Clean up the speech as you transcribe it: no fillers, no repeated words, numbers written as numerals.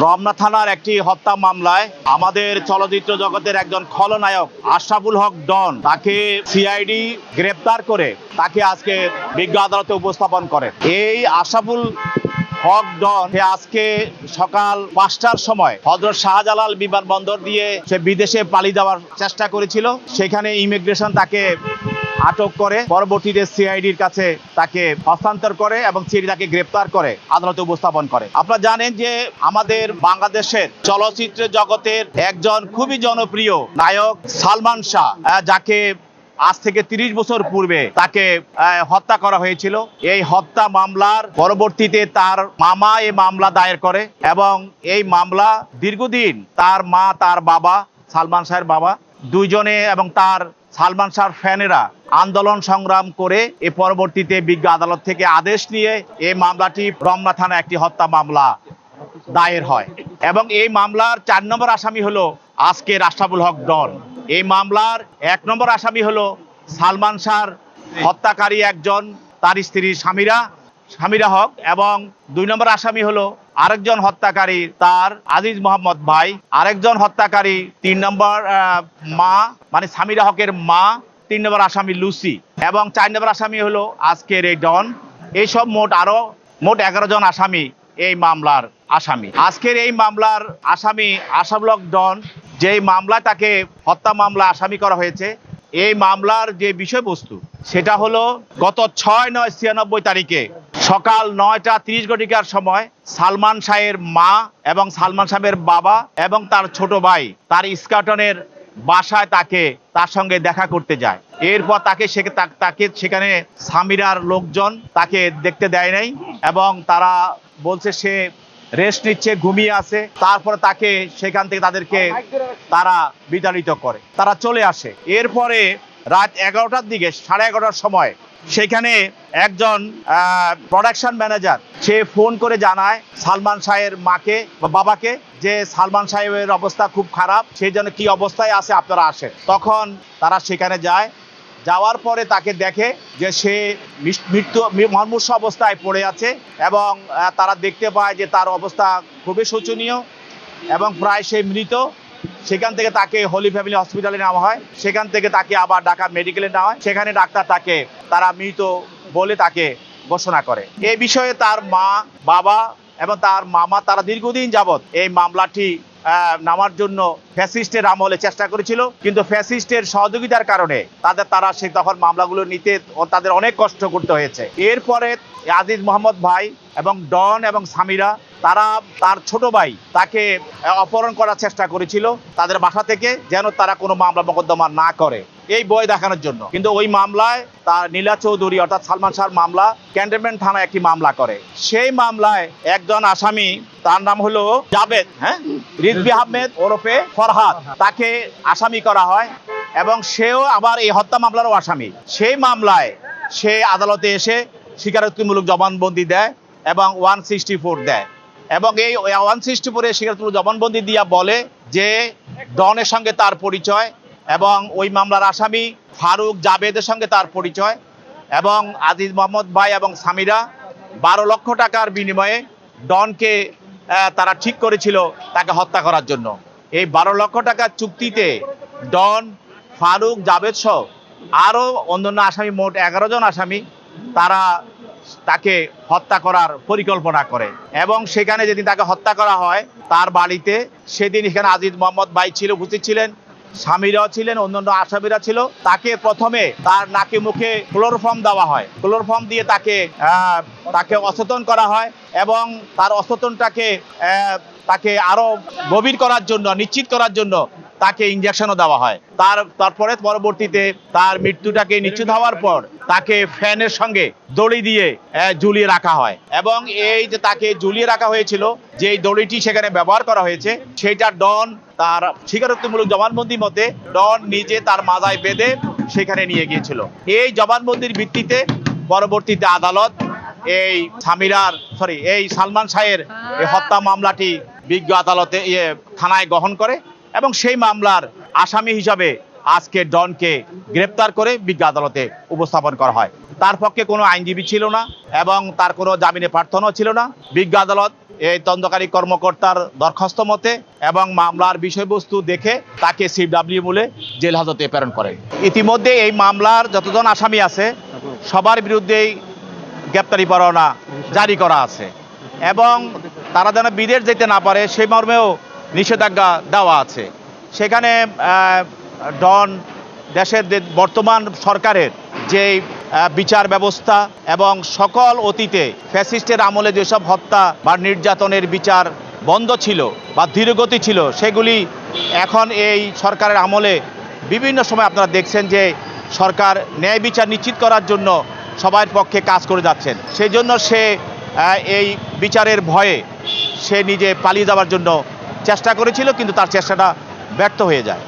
রমনা থানার একটি হত্যা মামলায় আমাদের চলচ্চিত্র জগতের একজন খলনায়ক আশরাফুল হক ডন, তাকে সিআইডি গ্রেপ্তার করে তাকে আজকে বিজ্ঞ আদালতে উপস্থাপন করে। এই আশরাফুল হক ডন আজকে সকাল 5টার সময় হযরত শাহজালাল বিমানবন্দর দিয়ে সে বিদেশে পালিয়ে যাওয়ার চেষ্টা করেছিল। সেখানে ইমিগ্রেশন তাকে আটক করে, পরবর্তীতে সিআইডির কাছে তাকে হস্তান্তর করে এবং সিআইডি তাকে গ্রেপ্তার করে আদালতে উপস্থাপন করে। আপনারা জানেন যে আমাদের বাংলাদেশের চলচ্চিত্র জগতের একজন খুবই জনপ্রিয় নায়ক সালমান শাহ, যাকে আজ থেকে 30 বছর পূর্বে তাকে হত্যা করা হয়েছিল। এই হত্যা মামলার পরবর্তীতে তার মামা এই মামলা দায়ের করে এবং এই মামলা দীর্ঘদিন তার মা, তার বাবা, সালমান শাহের বাবা দুইজনে এবং তার সালমান শাহর ফ্যানেরা আন্দোলন সংগ্রাম করে এ পরবর্তীতে বিজ্ঞ আদালত থেকে আদেশ নিয়ে এই মামলাটি রমনা থানায় একটি হত্যা মামলা দায়ের হয় এবং এই মামলার 4 নম্বর আসামি হলো আজকের আশরাফুল হক ডন। এই মামলার 1 নম্বর আসামি হলো সালমান শাহর হত্যাকারী একজন, তার স্ত্রী সামিরা হক, এবং 2 নম্বর আসামি হলো আরেকজন হত্যাকারী তার আজিজ মোহাম্মদ ভাই, আরেকজন হত্যাকারী 3 নম্বর মা মানে সামিরা হকের মা, 3 নম্বর আসামি লুসি, এবং 4 নম্বর আসামি হলো আজকের এই ডন। এইসব মোট 11 জন আসামি এই মামলার আসামি। আজকের এই মামলার আসামি আশরাফুল হক ডন, যেই মামলায় তাকে হত্যা মামলা আসামি করা হয়েছে, এই মামলার যে বিষয়বস্তু সেটা হলো গত 6/9/96 তারিখে সকাল 9টা 30 ঘটিকার সময় সালমান শাহের মা এবং সালমান শাহের বাবা এবং তার ছোট ভাই তার ইস্কাটনের বাসায় তার সঙ্গে দেখা করতে যায়। এরপর তাকে সেখানে সামিরার লোকজন তাকে দেখতে দেয় নাই এবং তারা বলছে সে রেস্ট নিচ্ছে, ঘুমিয়ে আছে। তারপরে তাকে সেখান থেকে তারা বিতাড়িত করে, তারা চলে আসে। এরপরে রাত 11টার দিকে 11:30টার সময় সেখানে একজন প্রোডাকশন ম্যানেজার সে ফোন করে জানায় সালমান শাহের মাকে বা বাবাকে যে সালমান শাহের অবস্থা খুব খারাপ, সেই জন্য কি অবস্থায় আছে আপনারা আসেন। তখন তারা সেখানে যায়, যাওয়ার পরে তাকে দেখে যে সে মুমূর্ষু অবস্থায় পড়ে আছে এবং তারা দেখতে পায় যে তার অবস্থা খুবই শোচনীয় এবং প্রায় সে মৃত। সেখান থেকে তাকে হোলি ফ্যামিলি হসপিটালে নেওয়া হয়, সেখান থেকে তাকে আবার ঢাকা মেডিকেলে নেওয়া হয়। সেখানে ডাক্তার তারা মৃত বলে তাকে ঘোষণা করে। এই বিষয়ে তার মা, বাবা এবং তার মামা তারা দীর্ঘদিন যাবৎ এই মামলাটি নামার জন্য ফ্যাসিস্টের আমলে চেষ্টা করেছিল, কিন্তু ফ্যাসিস্টের সহযোগিতার কারণে তখন মামলাগুলো নিতে তাদের অনেক কষ্ট করতে হয়েছে। এরপরে আজিজ মোহাম্মদ ভাই এবং ডন এবং সামিরা তারা তার ছোট ভাই তাকে অপহরণ করার চেষ্টা করেছিল তাদের বাসা থেকে, যেন তারা কোনো মামলা মোকদ্দমা না করে, এই ভয় দেখানোর জন্য। কিন্তু ওই মামলায় তার নীলা চৌধুরী অর্থাৎ সালমান শাহর মামলা ক্যান্টনমেন্ট থানায় একটি মামলা করে। সেই মামলায় একজন আসামি, তার নাম হলো জাবেদ রিজভী আহমেদ ওরফে ফরহাদ, তাকে আসামি করা হয় এবং সেও আবার এই হত্যা মামলারও আসামি। সেই মামলায় সে আদালতে এসে স্বীকারোক্তিমূলক জবানবন্দি দেয় এবং 164 দেয় এবং এই 164 স্বীকারোক্তিমূলক জবানবন্দি দিয়া বলে যে ডনের সঙ্গে তার পরিচয় এবং ওই মামলার আসামি ফারুক জাবেদের সঙ্গে তার পরিচয় এবং আজিজ মোহাম্মদ ভাই এবং সামিরা 12 লক্ষ টাকার বিনিময়ে ডনকে তারা ঠিক করেছিল তাকে হত্যা করার জন্য। এই 12 লক্ষ টাকার চুক্তিতে ডন, ফারুক, জাবেদ সহ আরও অন্যান্য আসামি, মোট 11 জন আসামি, তারা তাকে হত্যা করার পরিকল্পনা করে এবং সেখানে যেদিন তাকে হত্যা করা হয় তার বাড়িতে, সেদিন এখানে আজিজ মোহাম্মদ ভাই উপস্থিত ছিলেন, সামিরাও ছিলেন, অন্যান্য আসামিরা ছিল। তাকে প্রথমে তার নাকে মুখে ক্লোরোফর্ম দেওয়া হয়, ক্লোরোফর্ম দিয়ে তাকে অচেতন করা হয় এবং তার তাকে আরো গভীর করার জন্য, নিশ্চিত করার জন্য তাকে ইনজেকশনও দেওয়া হয়। তারপরে পরবর্তীতে তার মৃত্যুটাকে নিশ্চিত হওয়ার পর তাকে ফ্যানের সঙ্গে দড়ি দিয়ে ঝুলিয়ে রাখা হয় এবং এই যে তাকে ঝুলিয়ে রাখা হয়েছিল, যে দড়িটি সেখানে ব্যবহার করা হয়েছে, সেটা ডন তার স্বীকারোক্তিমূলক জবানবন্দি মতে ডন নিজে তার মাথায় বেঁধে সেখানে নিয়ে গিয়েছিল। এই জবানবন্দির ভিত্তিতে পরবর্তীতে আদালত এই সালমান শাহের হত্যা মামলাটি বিজ্ঞ আদালতে থানায় গ্রহণ করে এবং সেই মামলার আসামি হিসাবে আজকে ডনকে গ্রেপ্তার করে বিজ্ঞ আদালতে উপস্থাপন করা হয়। তার পক্ষে কোনো আইনজীবী ছিল না এবং তার কোনো জামিনে প্রার্থনাও ছিল না। বিজ্ঞ আদালত এই তদন্তকারী কর্মকর্তার দরখাস্ত মতে এবং মামলার বিষয়বস্তু দেখে তাকে সিডব্লিউ বলে জেল হাজতে প্রেরণ করে। ইতিমধ্যে এই মামলার যতজন আসামি আছে সবার বিরুদ্ধেই গ্রেপ্তারি পরোয়ানা জারি করা আছে এবং তারা যেন বিদেশ যেতে না পারে সেই মর্মেও নিষেধাজ্ঞা দেওয়া আছে। সেখানে ডন দেশের বর্তমান সরকারের যে বিচার ব্যবস্থা এবং সকল অতীতে ফ্যাসিস্টের আমলে যেসব হত্যা বা নির্যাতনের বিচার বন্ধ ছিল বা ধীরগতি ছিল, সেগুলি এখন এই সরকারের আমলে বিভিন্ন সময় আপনারা দেখছেন যে সরকার ন্যায় বিচার নিশ্চিত করার জন্য সবার পক্ষে কাজ করে যাচ্ছেন। সেই জন্য সে এই বিচারের ভয়ে সে নিজে পালিয়ে যাওয়ার জন্য চেষ্টা করেছিল, কিন্তু তার চেষ্টাটা ব্যর্থ হয়ে যায়।